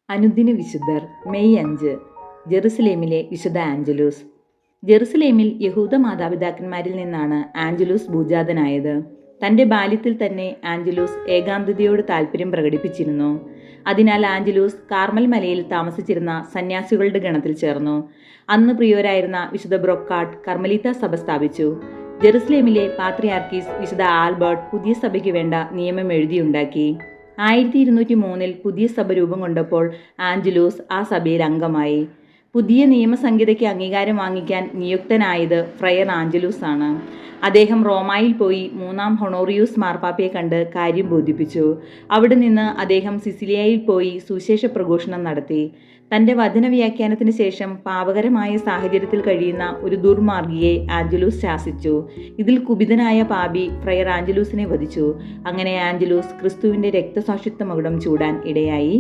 അനുദിന വിശുദ്ധർ മെയ് 5 ജെറുസലേമിലെ വിശുദ്ധ ആഞ്ചലൂസ്. ജെറുസലേമിൽ യഹൂദ മാതാപിതാക്കന്മാരിൽ നിന്നാണ് ആഞ്ചലൂസ് ഭൂജാതനായത്. തൻ്റെ ബാല്യത്തിൽ തന്നെ ആഞ്ചലൂസ് ഏകാന്തതയോട് താല്പര്യം പ്രകടിപ്പിച്ചിരുന്നു. അതിനാൽ ആഞ്ചലൂസ് കാർമൽ മലയിൽ താമസിച്ചിരുന്ന സന്യാസികളുടെ ഗണത്തിൽ ചേർന്നു. അന്ന് പ്രിയരായിരുന്ന വിശുദ്ധ ബ്രൊക്കാട്ട് കർമ്മലീത്ത സഭ സ്ഥാപിച്ചു. ജെറുസലേമിലെ പാത്രിയാർക്കീസ് വിശുദ്ധ ആൽബർട്ട് പുതിയ സഭയ്ക്ക് വേണ്ട നിയമം എഴുതിയുണ്ടാക്കി. 1203 പുതിയ സഭ രൂപം കൊണ്ടപ്പോൾ ആഞ്ചലൂസ് ആ സഭയിൽ അംഗമായി. പുതിയ നിയമസംഹിതയ്ക്ക് അംഗീകാരം വാങ്ങിക്കാൻ നിയുക്തനായത് ഫ്രയർ ആഞ്ചലൂസ് ആണ്. അദ്ദേഹം റോമായിൽ പോയി 3-ാം ഹൊണോറിയൂസ് മാർപ്പാപ്പയെ കണ്ട് കാര്യം ബോധിപ്പിച്ചു. അവിടെ നിന്ന് അദ്ദേഹം സിസിലിയയിൽ പോയി സുവിശേഷ പ്രഘോഷണം നടത്തി. തൻ്റെ വചനവ്യാഖ്യാനത്തിന് ശേഷം പാപകരമായ സാഹചര്യത്തിൽ കഴിയുന്ന ഒരു ദുർമാർഗിയെ ആഞ്ചലൂസ് ശാസിച്ചു. ഇതിൽ കുപിതനായ പാപി ഫ്രയർ ആഞ്ചലൂസിനെ വധിച്ചു. അങ്ങനെ ആഞ്ചലൂസ് ക്രിസ്തുവിൻ്റെ രക്തസാക്ഷിത്വ മകുടം ചൂടാൻ ഇടയായി.